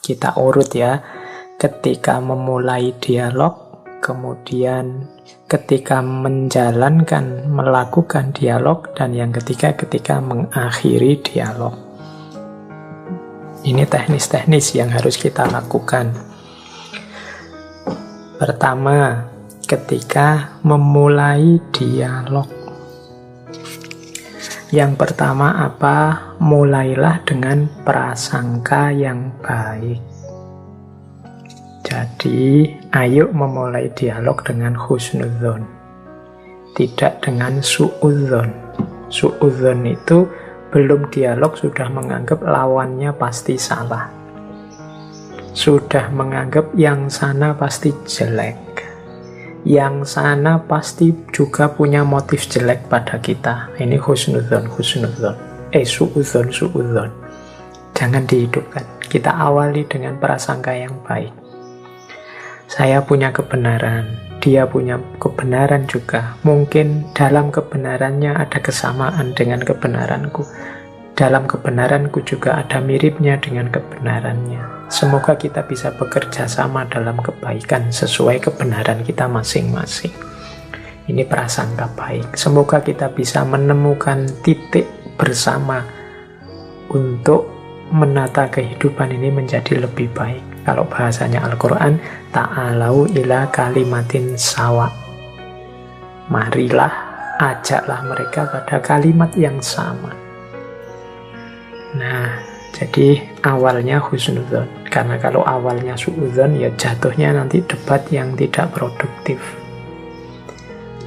Kita urut ya, ketika memulai dialog, kemudian ketika menjalankan, melakukan dialog, dan yang ketiga ketika mengakhiri dialog. Ini teknis-teknis yang harus kita lakukan. Pertama, ketika memulai dialog. Yang pertama apa? Mulailah dengan prasangka yang baik. Jadi, ayo memulai dialog dengan husnudzon, tidak dengan suudzon. Suudzon itu belum dialog sudah menganggap lawannya pasti salah. Sudah menganggap yang sana pasti jelek. Yang sana pasti juga punya motif jelek pada kita. Ini husnudzon. Suudzon. Jangan dihidupkan. Kita awali dengan prasangka yang baik. Saya punya kebenaran, dia punya kebenaran juga. Mungkin dalam kebenarannya ada kesamaan dengan kebenaranku. Dalam kebenaranku juga ada miripnya dengan kebenarannya. Semoga kita bisa bekerja sama dalam kebaikan sesuai kebenaran kita masing-masing. Ini prasangka baik. Semoga kita bisa menemukan titik bersama untuk menata kehidupan ini menjadi lebih baik. Kalau bahasanya Al-Quran, ta'alau ila kalimatin sawa. Marilah, ajaklah mereka pada kalimat yang sama. Nah, jadi awalnya husnudzon. Karena kalau awalnya suudzon, ya jatuhnya nanti debat yang tidak produktif.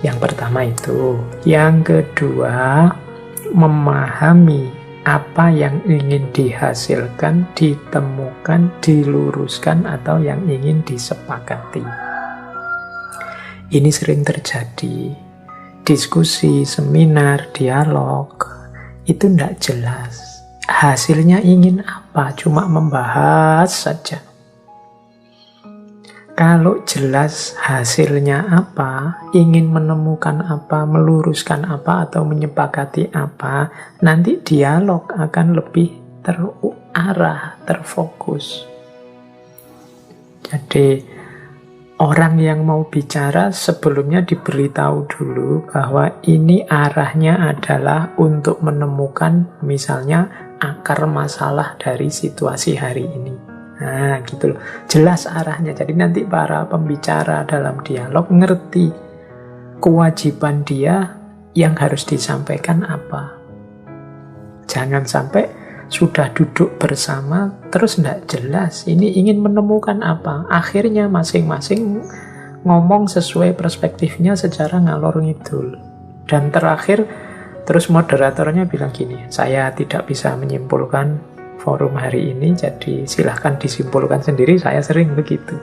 Yang pertama itu. Yang kedua, memahami apa yang ingin dihasilkan, ditemukan, diluruskan, atau yang ingin disepakati. Ini sering terjadi. Diskusi, seminar, dialog, itu tidak jelas. Hasilnya ingin apa? Cuma membahas saja. Kalau jelas hasilnya apa, ingin menemukan apa, meluruskan apa, atau menyepakati apa, nanti dialog akan lebih terarah, terfokus. Jadi, orang yang mau bicara sebelumnya diberitahu dulu bahwa ini arahnya adalah untuk menemukan misalnya akar masalah dari situasi hari ini. Nah, gitu loh. Jelas arahnya. Jadi nanti para pembicara dalam dialog ngerti kewajiban dia yang harus disampaikan apa. Jangan sampai sudah duduk bersama terus tidak jelas. Ini ingin menemukan apa. Akhirnya masing-masing ngomong sesuai perspektifnya secara ngalor ngidul. Dan terakhir terus moderatornya bilang gini, saya tidak bisa menyimpulkan forum hari ini, jadi silahkan disimpulkan sendiri, saya sering begitu.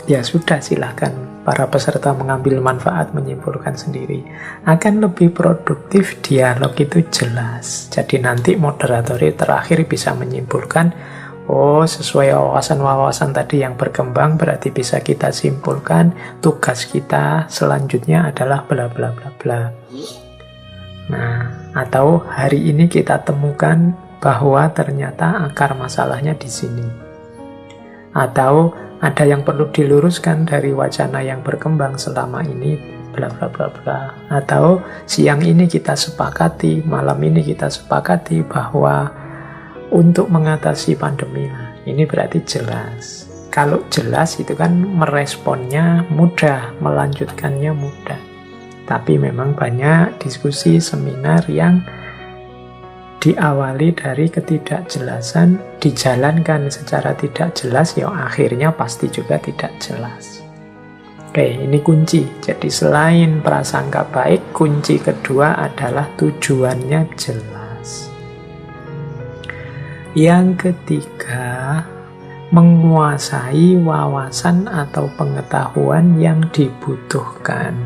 Ya sudah, silahkan para peserta mengambil manfaat, menyimpulkan sendiri. Akan lebih produktif, dialog itu jelas. Jadi nanti moderatornya terakhir bisa menyimpulkan, oh sesuai wawasan-wawasan tadi yang berkembang, berarti bisa kita simpulkan, tugas kita selanjutnya adalah bla bla bla bla. Nah, atau hari ini kita temukan bahwa ternyata akar masalahnya di sini. Atau ada yang perlu diluruskan dari wacana yang berkembang selama ini, bla bla bla bla. Atau siang ini kita sepakati, malam ini kita sepakati bahwa untuk mengatasi pandemi, nah, ini berarti jelas. Kalau jelas itu kan meresponnya mudah, melanjutkannya mudah. Tapi memang banyak diskusi, seminar yang diawali dari ketidakjelasan, dijalankan secara tidak jelas, ya akhirnya pasti juga tidak jelas. Oke, ini kunci. Jadi selain prasangka baik, kunci kedua adalah tujuannya jelas. Yang ketiga, menguasai wawasan atau pengetahuan yang dibutuhkan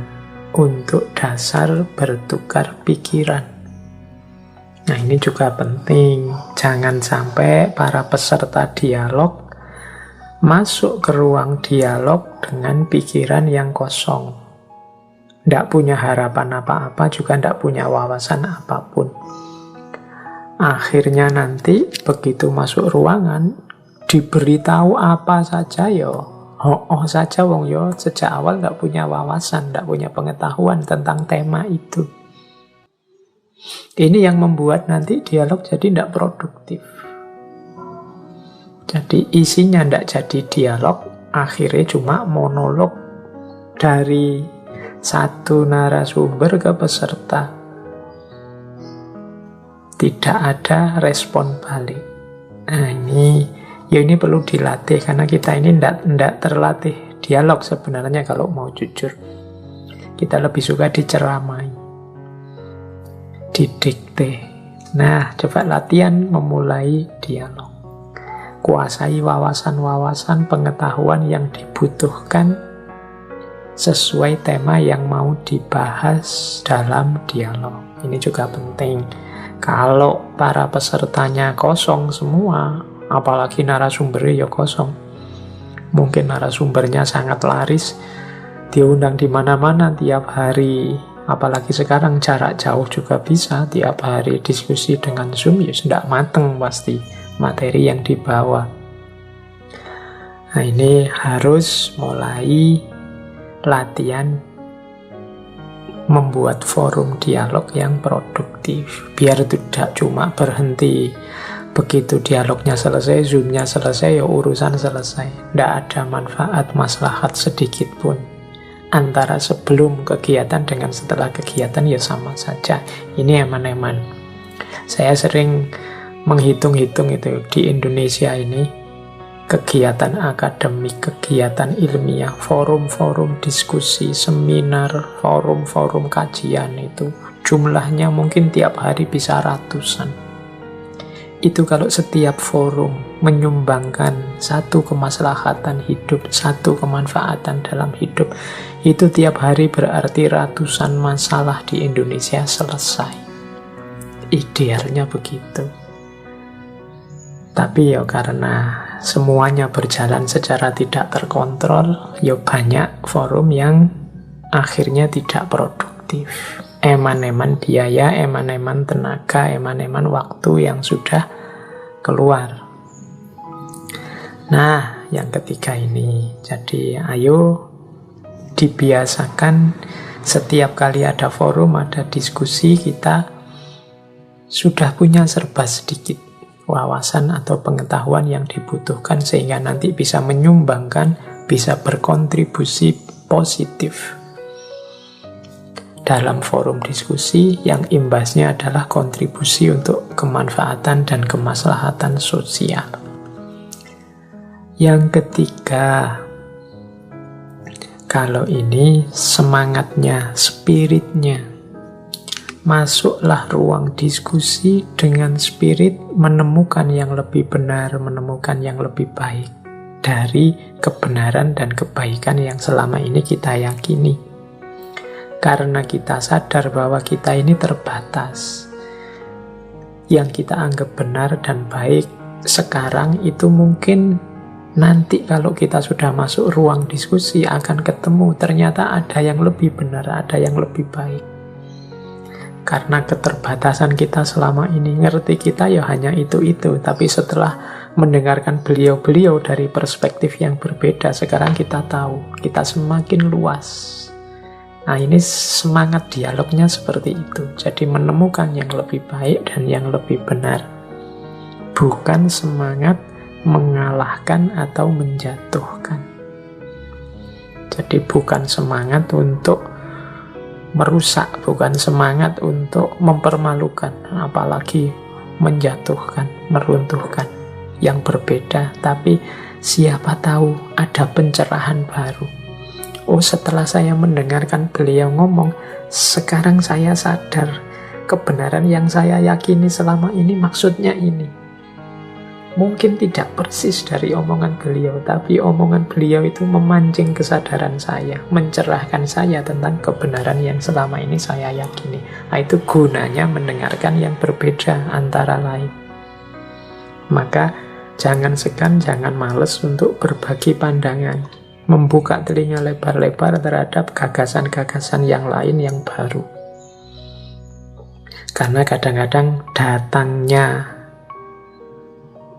untuk dasar bertukar pikiran. Nah, ini juga penting. Jangan sampai para peserta dialog masuk ke ruang dialog dengan pikiran yang kosong. Tidak punya harapan apa-apa, juga tidak punya wawasan apapun. Akhirnya nanti begitu masuk ruangan, diberitahu apa saja oh saja wong sejak awal nggak punya wawasan, nggak punya pengetahuan tentang tema itu. Ini yang membuat nanti dialog jadi nggak produktif. Jadi isinya nggak jadi dialog, akhirnya cuma monolog dari satu narasumber ke peserta. Tidak ada respon balik. Nah ini perlu dilatih, karena kita ini tidak terlatih dialog sebenarnya kalau mau jujur. Kita lebih suka diceramai, didikte. Nah, coba latihan memulai dialog. Kuasai wawasan-wawasan pengetahuan yang dibutuhkan sesuai tema yang mau dibahas dalam dialog. Ini juga penting. Kalau para pesertanya kosong semua, apalagi narasumbernya kosong, mungkin narasumbernya sangat laris, diundang di mana-mana tiap hari, apalagi sekarang jarak jauh juga bisa, tiap hari diskusi dengan Zoom, sudah mateng pasti materi yang dibawa. Nah, ini harus mulai latihan membuat forum dialog yang produktif, biar tidak cuma berhenti begitu dialognya selesai, Zoom-nya selesai, urusan selesai. Tidak ada manfaat, maslahat sedikit pun. Antara sebelum kegiatan dengan setelah kegiatan sama saja. Ini eman-eman. Saya sering menghitung-hitung itu di Indonesia ini, kegiatan akademik, kegiatan ilmiah, forum-forum diskusi, seminar, forum-forum kajian itu jumlahnya mungkin tiap hari bisa ratusan. Itu kalau setiap forum menyumbangkan satu kemaslahatan hidup, satu kemanfaatan dalam hidup, itu tiap hari berarti ratusan masalah di Indonesia selesai. Idealnya begitu. Tapi karena semuanya berjalan secara tidak terkontrol, banyak forum yang akhirnya tidak produktif. Eman-eman biaya, eman-eman tenaga, eman-eman waktu yang sudah keluar. Nah, yang ketiga ini. Jadi, ayo dibiasakan setiap kali ada forum, ada diskusi, kita sudah punya serba sedikit wawasan atau pengetahuan yang dibutuhkan sehingga nanti bisa menyumbangkan, bisa berkontribusi positif dalam forum diskusi yang imbasnya adalah kontribusi untuk kemanfaatan dan kemaslahatan sosial. Yang ketiga, kalau ini semangatnya, spiritnya, masuklah ruang diskusi dengan spirit menemukan yang lebih benar, menemukan yang lebih baik dari kebenaran dan kebaikan yang selama ini kita yakini. Karena kita sadar bahwa kita ini terbatas. Yang kita anggap benar dan baik sekarang itu mungkin nanti kalau kita sudah masuk ruang diskusi akan ketemu ternyata ada yang lebih benar, ada yang lebih baik. Karena keterbatasan kita selama ini, ngerti kita hanya itu-itu. Tapi setelah mendengarkan beliau-beliau dari perspektif yang berbeda, sekarang kita tahu, kita semakin luas. Nah, ini semangat dialognya seperti itu. Jadi menemukan yang lebih baik dan yang lebih benar. Bukan semangat mengalahkan atau menjatuhkan. Jadi bukan semangat untuk merusak, bukan semangat untuk mempermalukan, apalagi menjatuhkan, meruntuhkan. Yang berbeda, tapi siapa tahu ada pencerahan baru. Oh, setelah saya mendengarkan beliau ngomong, sekarang saya sadar kebenaran yang saya yakini selama ini maksudnya ini. Mungkin tidak persis dari omongan beliau, tapi omongan beliau itu memancing kesadaran saya, mencerahkan saya tentang kebenaran yang selama ini saya yakini. Nah, itu gunanya mendengarkan yang berbeda antara lain. Maka jangan segan, jangan males untuk berbagi pandangan, membuka telinga lebar-lebar terhadap gagasan-gagasan yang lain yang baru. Karena kadang-kadang datangnya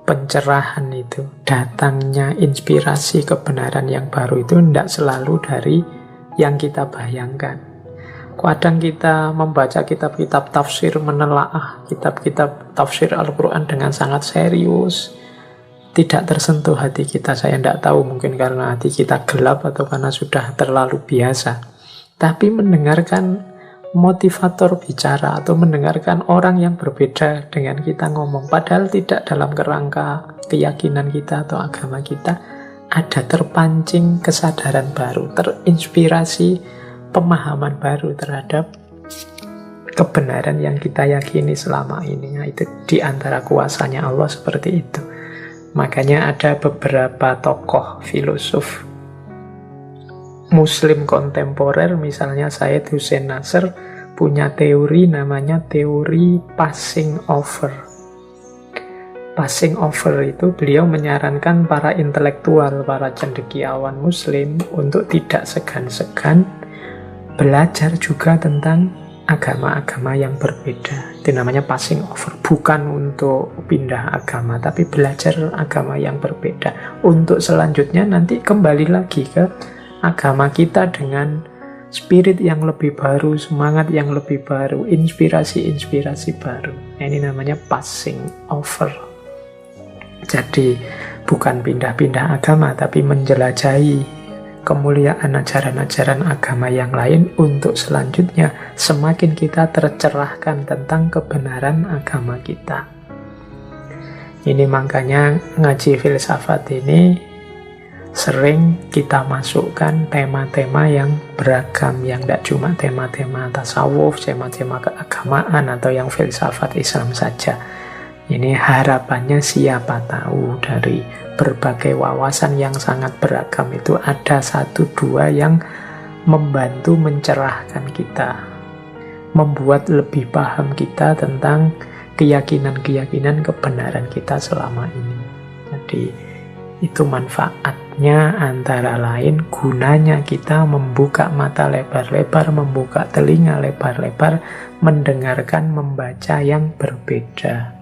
pencerahan itu, datangnya inspirasi kebenaran yang baru itu tidak selalu dari yang kita bayangkan. Kadang kita membaca kitab-kitab tafsir, menelaah kitab-kitab tafsir Al-Quran dengan sangat serius, tidak tersentuh hati kita. Saya tidak tahu, mungkin karena hati kita gelap atau karena sudah terlalu biasa. Tapi mendengarkan motivator bicara atau mendengarkan orang yang berbeda dengan kita ngomong, padahal tidak dalam kerangka keyakinan kita atau agama kita, ada terpancing kesadaran baru, terinspirasi pemahaman baru terhadap kebenaran yang kita yakini selama ini. Nah, itu di antara kuasanya Allah seperti itu. Makanya ada beberapa tokoh filosof Muslim kontemporer, misalnya Syed Hussein Nasr, punya teori namanya teori passing over. Passing over itu beliau menyarankan para intelektual, para cendekiawan Muslim untuk tidak segan-segan belajar juga tentang agama-agama yang berbeda. Itu namanya passing over. Bukan untuk pindah agama, tapi belajar agama yang berbeda. Untuk selanjutnya nanti kembali lagi ke agama kita dengan spirit yang lebih baru, semangat yang lebih baru, inspirasi-inspirasi baru. Nah, ini namanya passing over. Jadi bukan pindah-pindah agama, tapi menjelajahi kemuliaan ajaran-ajaran agama yang lain untuk selanjutnya semakin kita tercerahkan tentang kebenaran agama kita. Ini makanya ngaji filsafat ini sering kita masukkan tema-tema yang beragam, yang tidak cuma tema-tema tasawuf, tema-tema keagamaan atau yang filsafat Islam saja. Ini harapannya siapa tahu dari berbagai wawasan yang sangat beragam itu ada satu dua yang membantu mencerahkan kita, membuat lebih paham kita tentang keyakinan-keyakinan kebenaran kita selama ini. Jadi itu manfaatnya, antara lain gunanya kita membuka mata lebar-lebar, membuka telinga lebar-lebar, mendengarkan, membaca yang berbeda.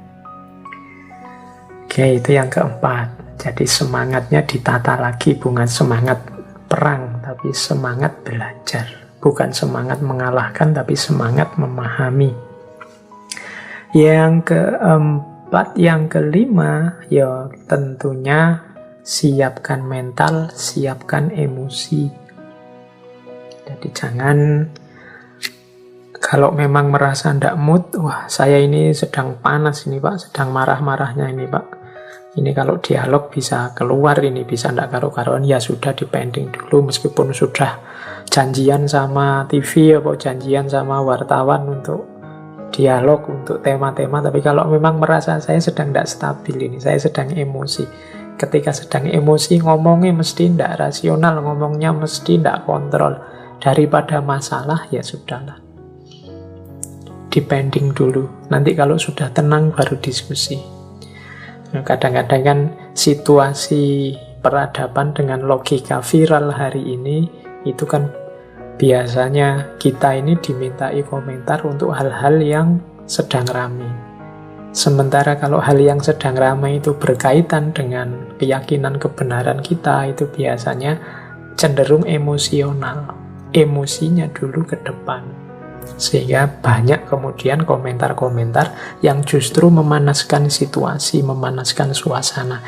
Oke, itu yang keempat. Jadi semangatnya ditata lagi, bukan semangat perang, tapi semangat belajar. Bukan semangat mengalahkan, tapi semangat memahami. Yang keempat, yang kelima, ya tentunya siapkan mental, siapkan emosi. Jadi jangan, kalau memang merasa tidak mood, wah saya ini sedang panas ini Pak, sedang marah-marahnya ini Pak, ini kalau dialog bisa keluar, ini bisa tidak karu-karuan, ya sudah dipending dulu, meskipun sudah janjian sama TV atau janjian sama wartawan untuk dialog, untuk tema-tema, tapi kalau memang merasa saya sedang tidak stabil ini, saya sedang emosi. Ketika sedang emosi, ngomongnya mesti tidak rasional, ngomongnya mesti tidak kontrol. Daripada masalah, ya sudahlah, dipending dulu. Nanti kalau sudah tenang, baru diskusi. Nah, kadang-kadang kan situasi peradaban dengan logika viral hari ini, itu kan biasanya kita ini dimintai komentar untuk hal-hal yang sedang ramai. Sementara kalau hal yang sedang ramai itu berkaitan dengan keyakinan kebenaran kita, itu biasanya cenderung emosional. Emosinya dulu ke depan. Sehingga banyak kemudian komentar-komentar yang justru memanaskan situasi, memanaskan suasana.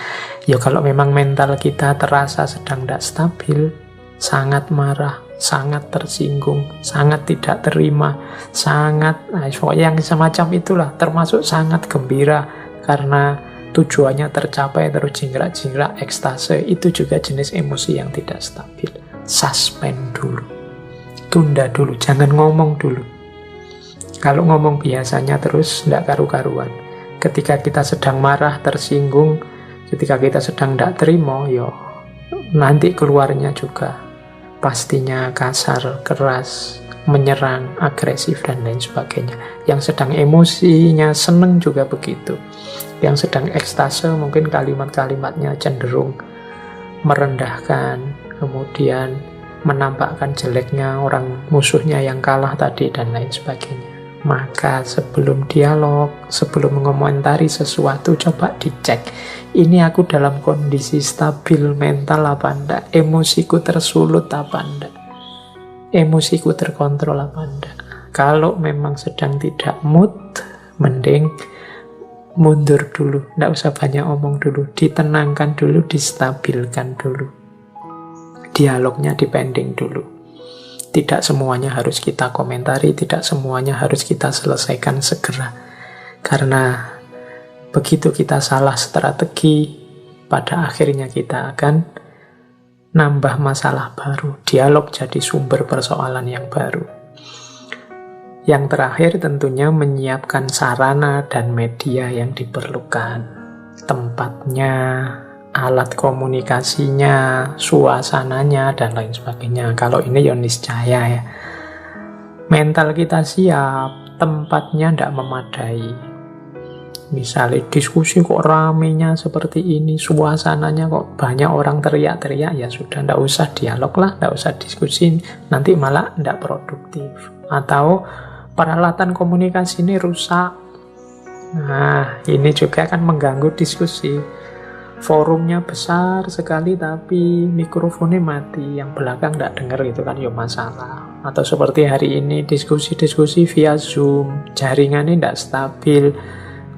Ya kalau memang mental kita terasa sedang tidak stabil, sangat marah, sangat tersinggung, sangat tidak terima, sangat, yang semacam itulah, termasuk sangat gembira karena tujuannya tercapai, terus jingkrak-jingkrak, ekstase, itu juga jenis emosi yang tidak stabil. Suspend dulu, tunda dulu, jangan ngomong dulu. Kalau ngomong biasanya terus tidak karu-karuan. Ketika kita sedang marah, tersinggung, ketika kita sedang tidak terima, yo nanti keluarnya juga pastinya kasar, keras, menyerang, agresif, dan lain sebagainya. Yang sedang emosinya seneng juga begitu. Yang sedang ekstase mungkin kalimat-kalimatnya cenderung merendahkan, kemudian menampakkan jeleknya orang musuhnya yang kalah tadi, dan lain sebagainya. Maka sebelum dialog, sebelum mengomentari sesuatu, coba dicek. Ini aku dalam kondisi stabil mental apa enggak? Emosiku tersulut apa enggak? Emosiku terkontrol apa enggak? Kalau memang sedang tidak mood, mending mundur dulu. Enggak usah banyak omong dulu. Ditenangkan dulu, distabilkan dulu. Dialognya dipending dulu. Tidak semuanya harus kita komentari, tidak semuanya harus kita selesaikan segera. Karena begitu kita salah strategi, pada akhirnya kita akan nambah masalah baru. Dialog jadi sumber persoalan yang baru. Yang terakhir tentunya menyiapkan sarana dan media yang diperlukan. Tempatnya, alat komunikasinya, suasananya, dan lain sebagainya. Kalau ini ya niscaya ya. Mental kita siap, tempatnya tidak memadai. Misalnya diskusi kok ramenya seperti ini, suasananya kok banyak orang teriak-teriak, ya sudah, tidak usah dialog lah, tidak usah diskusi, nanti malah tidak produktif. Atau peralatan komunikasi ini rusak. Nah, ini juga kan mengganggu diskusi. Forumnya besar sekali tapi mikrofonnya mati, yang belakang tidak dengar, itu kan ya masalah. Atau seperti hari ini diskusi-diskusi via Zoom, jaringannya tidak stabil,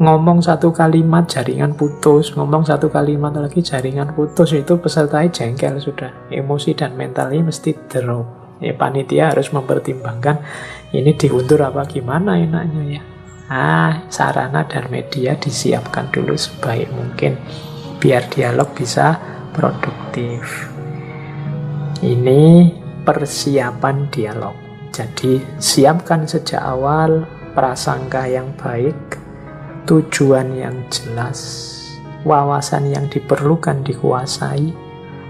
ngomong satu kalimat jaringan putus, ngomong satu kalimat lagi jaringan putus, itu pesertanya jengkel sudah, emosi dan mentalnya mesti drop. Panitia harus mempertimbangkan ini diundur apa gimana enaknya ya. Sarana dan media disiapkan dulu sebaik mungkin biar dialog bisa produktif. Ini persiapan dialog. Jadi siapkan sejak awal prasangka yang baik, tujuan yang jelas, wawasan yang diperlukan dikuasai,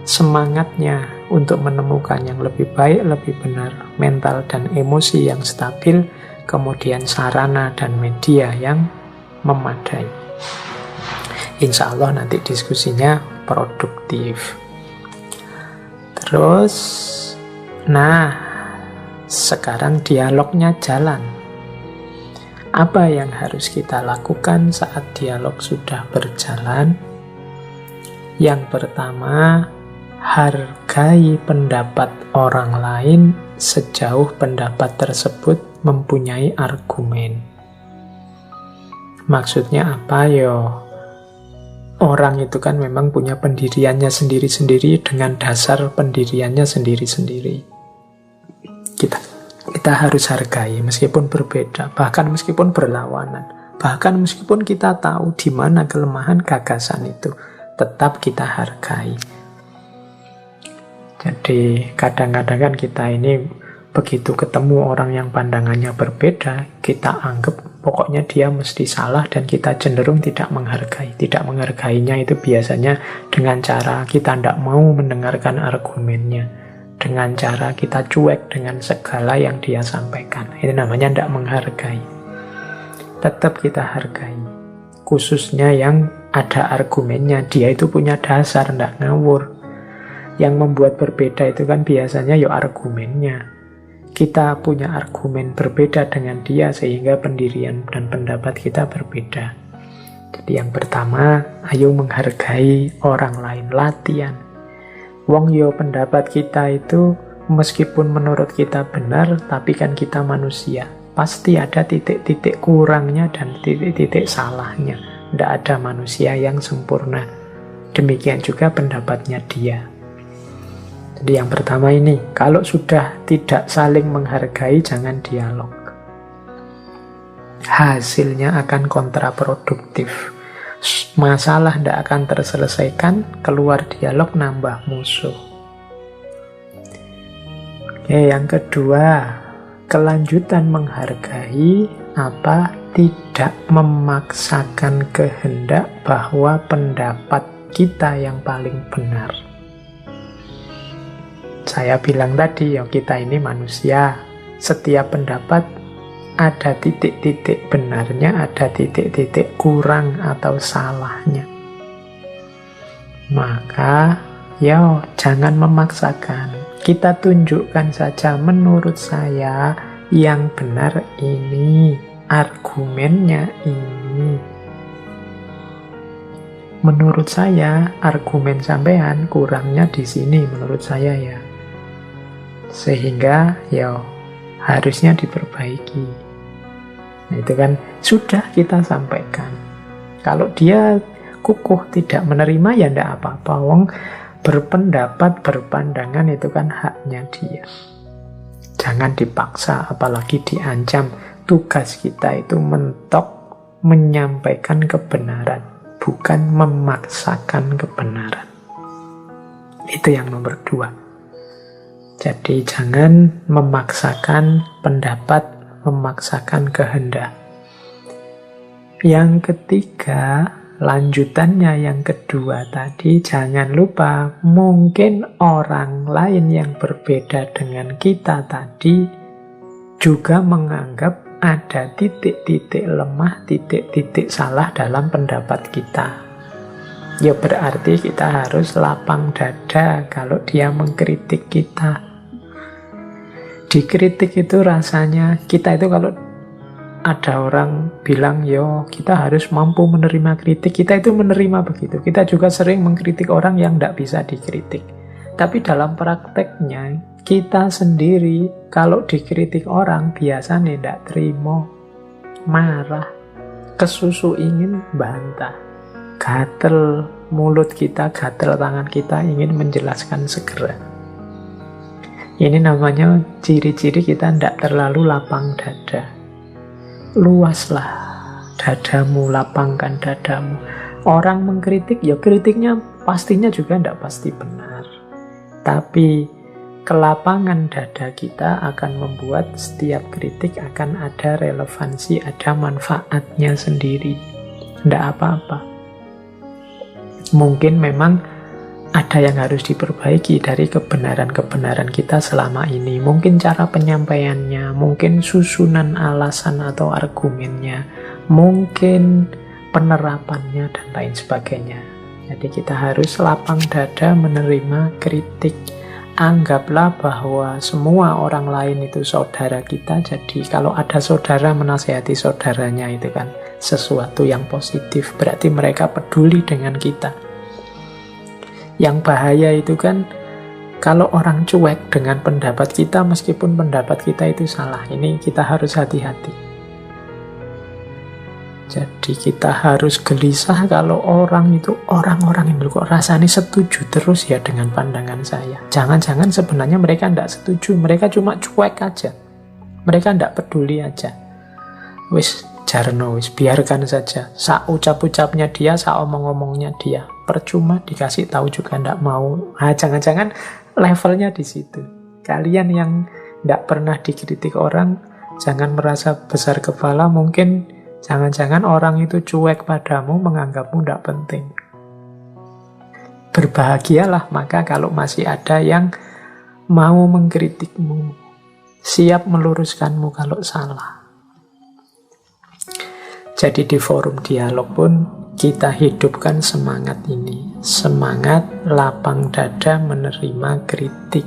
semangatnya untuk menemukan yang lebih baik, lebih benar, mental dan emosi yang stabil, kemudian sarana dan media yang memadai. Insya Allah nanti diskusinya produktif. Terus, sekarang dialognya jalan. Apa yang harus kita lakukan saat dialog sudah berjalan? Yang pertama, hargai pendapat orang lain sejauh pendapat tersebut mempunyai argumen. Maksudnya apa yo? Orang itu kan memang punya pendiriannya sendiri-sendiri dengan dasar pendiriannya sendiri-sendiri. Kita harus hargai meskipun berbeda, bahkan meskipun berlawanan, bahkan meskipun kita tahu di mana kelemahan gagasan itu, tetap kita hargai. Jadi kadang-kadang kan kita ini begitu ketemu orang yang pandangannya berbeda, kita anggap pokoknya dia mesti salah dan kita cenderung tidak menghargai. Tidak menghargainya itu biasanya dengan cara kita tidak mau mendengarkan argumennya, dengan cara kita cuek dengan segala yang dia sampaikan. Itu namanya tidak menghargai. Tetap kita hargai, khususnya yang ada argumennya. Dia itu punya dasar, tidak ngawur. Yang membuat berbeda itu kan biasanya ya argumennya. Kita punya argumen berbeda dengan dia sehingga pendirian dan pendapat kita berbeda. Jadi yang pertama, ayo menghargai orang lain, latihan. Wong yo pendapat kita itu meskipun menurut kita benar, tapi kan kita manusia. Pasti ada titik-titik kurangnya dan titik-titik salahnya. Tidak ada manusia yang sempurna. Demikian juga pendapatnya dia. Jadi yang pertama ini, kalau sudah tidak saling menghargai, jangan dialog. Hasilnya akan kontraproduktif. Masalah tidak akan terselesaikan, keluar dialog nambah musuh. Oke, yang kedua, kelanjutan menghargai apa? Tidak memaksakan kehendak bahwa pendapat kita yang paling benar. Saya bilang tadi, ya kita ini manusia. Setiap pendapat ada titik-titik benarnya, ada titik-titik kurang atau salahnya. Maka, ya jangan memaksakan. Kita tunjukkan saja, menurut saya yang benar ini. argumennya ini. Menurut saya, argumen sampean kurangnya di sini menurut saya ya. Sehingga ya harusnya diperbaiki. Nah, itu kan sudah kita sampaikan. Kalau dia kukuh tidak menerima ya tidak apa-apa. Wong berpendapat, berpandangan itu kan haknya dia. Jangan dipaksa, apalagi diancam. Tugas kita itu mentok menyampaikan kebenaran, bukan memaksakan kebenaran. Itu yang nomor 2. Jadi jangan memaksakan pendapat, memaksakan kehendak. Yang ketiga, lanjutannya yang kedua tadi, jangan lupa mungkin orang lain yang berbeda dengan kita tadi juga menganggap ada titik-titik lemah, titik-titik salah dalam pendapat kita. Ya berarti kita harus lapang dada kalau dia mengkritik kita. Dikritik itu rasanya, kita itu kalau ada orang bilang, yo kita harus mampu menerima kritik, kita itu menerima begitu. Kita juga sering mengkritik orang yang tidak bisa dikritik. Tapi dalam prakteknya, kita sendiri kalau dikritik orang biasanya tidak terima, marah, kesusu ingin bantah, gatel mulut kita, gatel tangan kita ingin menjelaskan segera. Ini namanya ciri-ciri kita tidak terlalu lapang dada. Luaslah dadamu, lapangkan dadamu. Orang mengkritik, ya kritiknya pastinya juga tidak pasti benar. Tapi kelapangan dada kita akan membuat setiap kritik akan ada relevansi, ada manfaatnya sendiri. Tidak apa-apa. Mungkin memang ada yang harus diperbaiki dari kebenaran-kebenaran kita selama ini. Mungkin cara penyampaiannya, mungkin susunan alasan atau argumennya, mungkin penerapannya, dan lain sebagainya. Jadi kita harus lapang dada menerima kritik. Anggaplah bahwa semua orang lain itu saudara kita. Jadi kalau ada saudara menasihati saudaranya itu kan sesuatu yang positif. Berarti mereka peduli dengan kita. Yang bahaya itu kan kalau orang cuek dengan pendapat kita meskipun pendapat kita itu salah. Ini kita harus hati-hati. Jadi kita harus gelisah kalau orang-orang ini kok rasanya setuju terus ya dengan pandangan saya. Jangan-jangan sebenarnya mereka tidak setuju, mereka cuma cuek aja. Mereka tidak peduli aja. Wis jarno, wis biarkan saja. Sak ucap-ucapnya dia, sak omong-omongnya dia. Percuma dikasih tahu juga tidak mau. Nah, jangan-jangan levelnya di situ. Kalian yang tidak pernah dikritik orang, jangan merasa besar kepala. Mungkin jangan-jangan orang itu cuek padamu, menganggapmu tidak penting. Berbahagialah maka kalau masih ada yang mau mengkritikmu, siap meluruskanmu kalau salah. Jadi di forum dialog pun kita hidupkan semangat ini. Semangat lapang dada menerima kritik.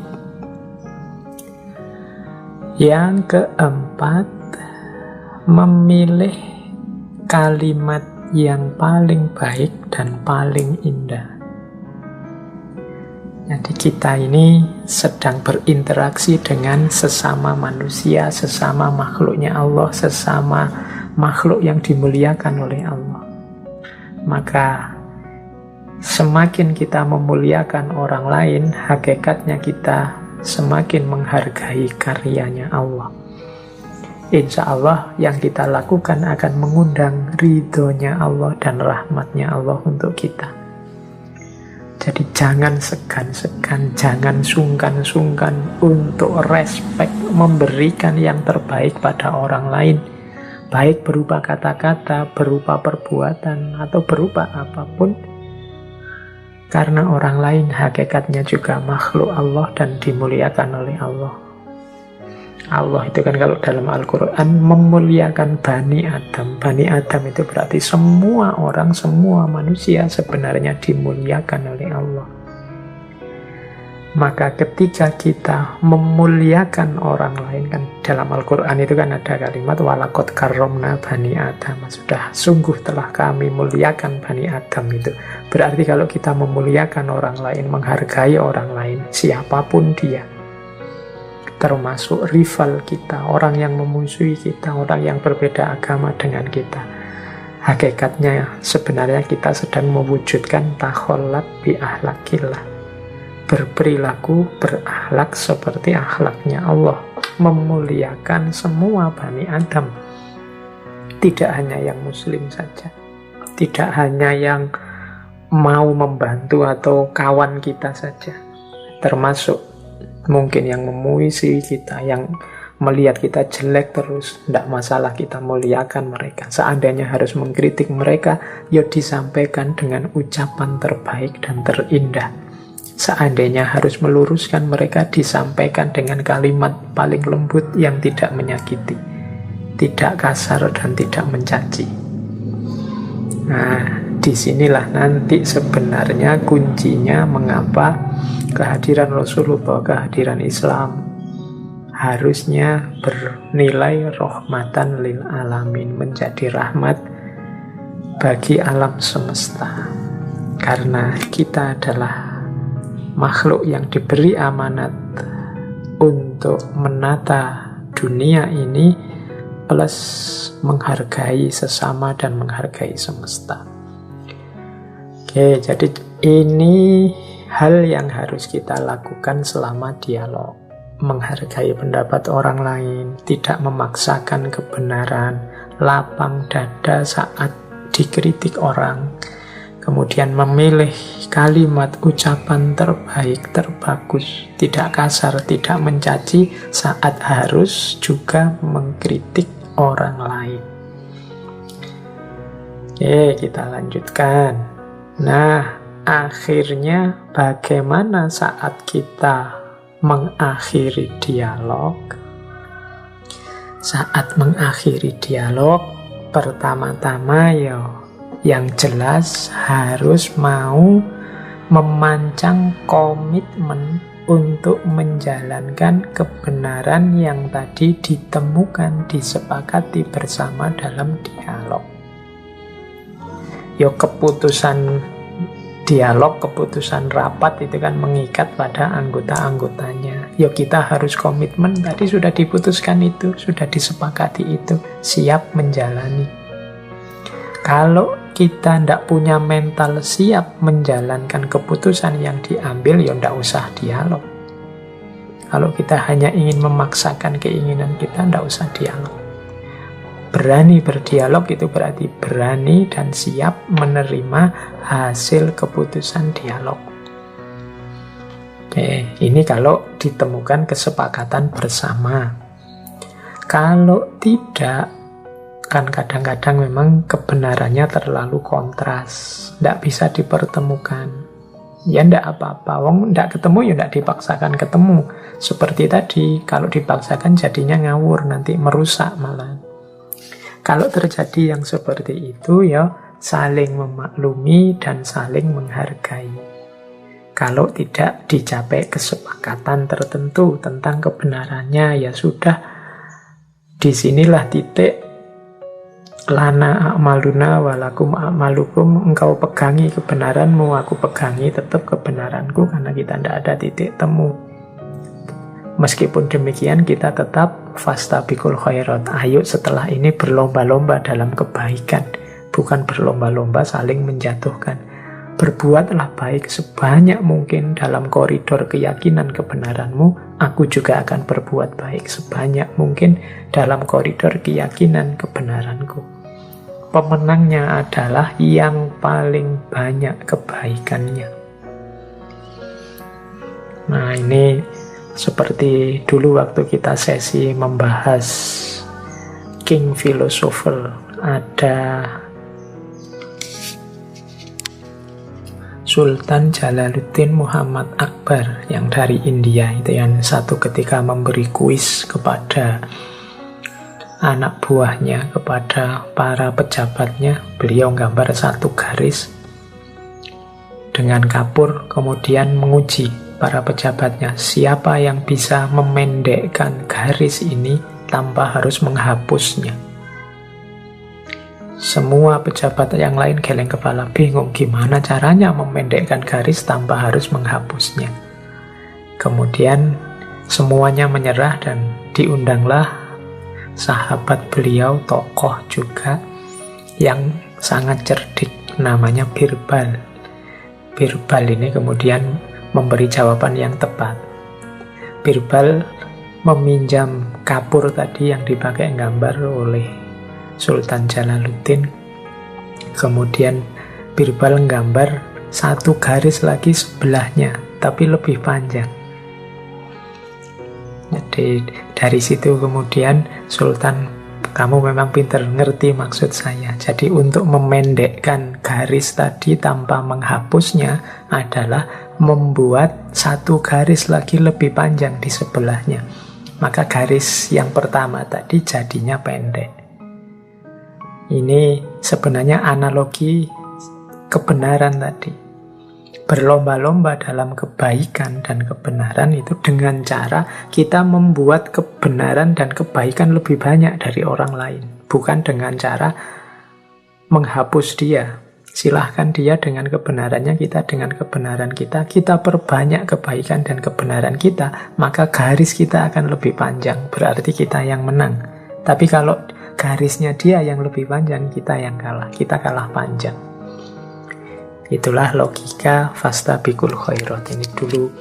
Yang keempat, memilih kalimat yang paling baik dan paling indah. Jadi kita ini sedang berinteraksi dengan sesama manusia, sesama makhluknya Allah, sesama makhluk yang dimuliakan oleh Allah. Maka semakin kita memuliakan orang lain, hakikatnya kita semakin menghargai karyanya Allah. Insya Allah yang kita lakukan akan mengundang ridhonya Allah dan rahmatnya Allah untuk kita. Jadi jangan segan-segan, jangan sungkan-sungkan untuk respect, memberikan yang terbaik pada orang lain. Baik berupa kata-kata, berupa perbuatan, atau berupa apapun. Karena orang lain hakikatnya juga makhluk Allah dan dimuliakan oleh Allah. Allah itu kan kalau dalam Al-Quran memuliakan Bani Adam. Bani Adam itu berarti semua orang, semua manusia sebenarnya dimuliakan oleh Allah. Maka ketika kita memuliakan orang lain, kan dalam Al-Quran itu kan ada kalimat walaqad karramna bani Adam, sudah sungguh telah kami muliakan bani Adam. Itu berarti kalau kita memuliakan orang lain, menghargai orang lain, siapapun dia, termasuk rival kita, orang yang memusuhi kita, orang yang berbeda agama dengan kita, hakikatnya sebenarnya kita sedang mewujudkan takhollat bi ahlakillah, berperilaku, berakhlak seperti akhlaknya Allah, memuliakan semua Bani Adam. Tidak hanya yang muslim saja, tidak hanya yang mau membantu atau kawan kita saja, termasuk mungkin yang memuisi kita, yang melihat kita jelek terus, tidak masalah kita muliakan mereka. Seandainya harus mengkritik mereka, ya disampaikan dengan ucapan terbaik dan terindah. Seandainya harus meluruskan mereka, disampaikan dengan kalimat paling lembut yang tidak menyakiti, tidak kasar dan tidak mencaci. Nah, disinilah nanti sebenarnya kuncinya mengapa kehadiran Rasulullah, kehadiran Islam harusnya bernilai rahmatan lil alamin, menjadi rahmat bagi alam semesta. Karena kita adalah makhluk yang diberi amanat untuk menata dunia ini, plus menghargai sesama dan menghargai semesta. Oke, jadi ini hal yang harus kita lakukan selama dialog. Menghargai pendapat orang lain, tidak memaksakan kebenaran, lapang dada saat dikritik orang, kemudian memilih kalimat ucapan terbaik, terbagus, tidak kasar, tidak mencaci saat harus juga mengkritik orang lain. Oke, kita lanjutkan. Nah, akhirnya bagaimana saat kita mengakhiri dialog? Saat mengakhiri dialog, pertama-tama yang jelas harus mau memancang komitmen untuk menjalankan kebenaran yang tadi ditemukan, disepakati bersama dalam dialog. Keputusan dialog, keputusan rapat itu kan mengikat pada anggota-anggotanya. Kita harus komitmen, tadi sudah diputuskan itu, sudah disepakati itu, siap menjalani. Kalau kita tidak punya mental siap menjalankan keputusan yang diambil, tidak usah dialog. Kalau kita hanya ingin memaksakan keinginan kita, tidak usah dialog. Berani berdialog itu berarti berani dan siap menerima hasil keputusan dialog. Oke, ini kalau ditemukan kesepakatan bersama. Kalau tidak, kan kadang-kadang memang kebenarannya terlalu kontras, tidak bisa dipertemukan. Ya tidak apa-apa, wong tidak ketemu ya tidak dipaksakan ketemu. Seperti tadi, kalau dipaksakan jadinya ngawur, nanti merusak malah. Kalau terjadi yang seperti itu, saling memaklumi dan saling menghargai. Kalau tidak dicapai kesepakatan tertentu tentang kebenarannya, ya sudah, disinilah titik lana a'maluna walakum a'malukum, engkau pegangi kebenaranmu, aku pegangi tetap kebenaranku, karena kita tidak ada titik temu. Meskipun demikian kita tetap fastabiqul khairat, ayo setelah ini berlomba-lomba dalam kebaikan, bukan berlomba-lomba saling menjatuhkan. Berbuatlah baik sebanyak mungkin dalam koridor keyakinan kebenaranmu, aku juga akan berbuat baik sebanyak mungkin dalam koridor keyakinan kebenaranku. Pemenangnya adalah yang paling banyak kebaikannya. Nah, ini seperti dulu waktu kita sesi membahas King Philosopher, ada Sultan Jalaluddin Muhammad Akbar yang dari India, itu yang satu ketika memberi kuis kepada anak buahnya, kepada para pejabatnya. Beliau gambar satu garis dengan kapur, kemudian menguji para pejabatnya, siapa yang bisa memendekkan garis ini tanpa harus menghapusnya. Semua pejabat yang lain geleng kepala, bingung gimana caranya memendekkan garis tanpa harus menghapusnya. Kemudian semuanya menyerah dan diundanglah sahabat beliau, tokoh juga yang sangat cerdik, namanya Birbal. Birbal ini kemudian memberi jawaban yang tepat. Birbal meminjam kapur tadi yang dipakai gambar oleh Sultan Jalaluddin. Kemudian Birbal nggambar satu garis lagi sebelahnya, tapi lebih panjang. Jadi dari situ kemudian Sultan, kamu memang pinter, ngerti maksud saya. Jadi untuk memendekkan garis tadi tanpa menghapusnya adalah membuat satu garis lagi lebih panjang di sebelahnya. Maka garis yang pertama tadi jadinya pendek. Ini sebenarnya analogi kebenaran tadi. Berlomba-lomba dalam kebaikan dan kebenaran itu dengan cara kita membuat kebenaran dan kebaikan lebih banyak dari orang lain. Bukan dengan cara menghapus dia. Silahkan dia dengan kebenarannya, kita dengan kebenaran kita. Kita perbanyak kebaikan dan kebenaran kita, maka garis kita akan lebih panjang. Berarti kita yang menang. Tapi kalau garisnya dia yang lebih panjang, kita yang kalah. Kita kalah panjang. Itulah logika fastabiqul khairat. Ini dulu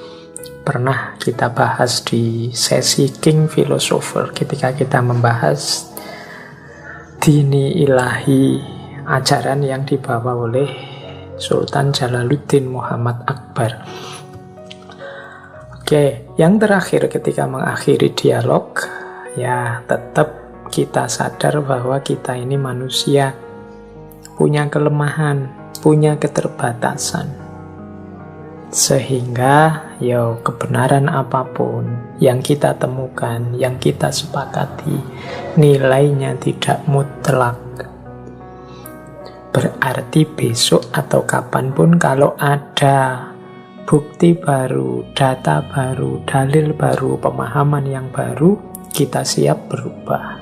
pernah kita bahas di sesi King Philosopher ketika kita membahas dini ilahi, ajaran yang dibawa oleh Sultan Jalaluddin Muhammad Akbar. Oke, yang terakhir ketika mengakhiri dialog, ya tetap kita sadar bahwa kita ini manusia, punya kelemahan, punya keterbatasan. Sehingga kebenaran apapun yang kita temukan, yang kita sepakati, nilainya tidak mutlak. Berarti besok atau kapanpun kalau ada bukti baru, data baru, dalil baru, pemahaman yang baru, kita siap berubah.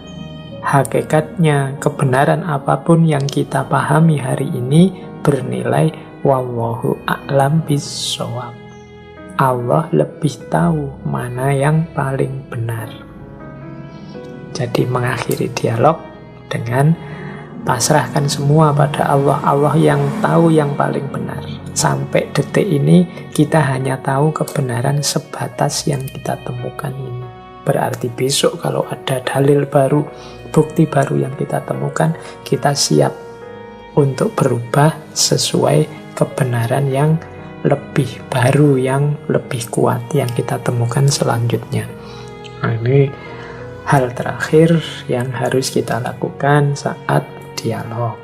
Hakikatnya kebenaran apapun yang kita pahami hari ini bernilai wallahu a'lam bissawab. Allah lebih tahu mana yang paling benar. Jadi mengakhiri dialog dengan pasrahkan semua pada Allah. Allah yang tahu yang paling benar. Sampai detik ini kita hanya tahu kebenaran sebatas yang kita temukan ini. Berarti besok kalau ada dalil baru, bukti baru yang kita temukan, kita siap untuk berubah sesuai kebenaran yang lebih baru, yang lebih kuat yang kita temukan selanjutnya. Nah, ini hal terakhir yang harus kita lakukan saat dialog.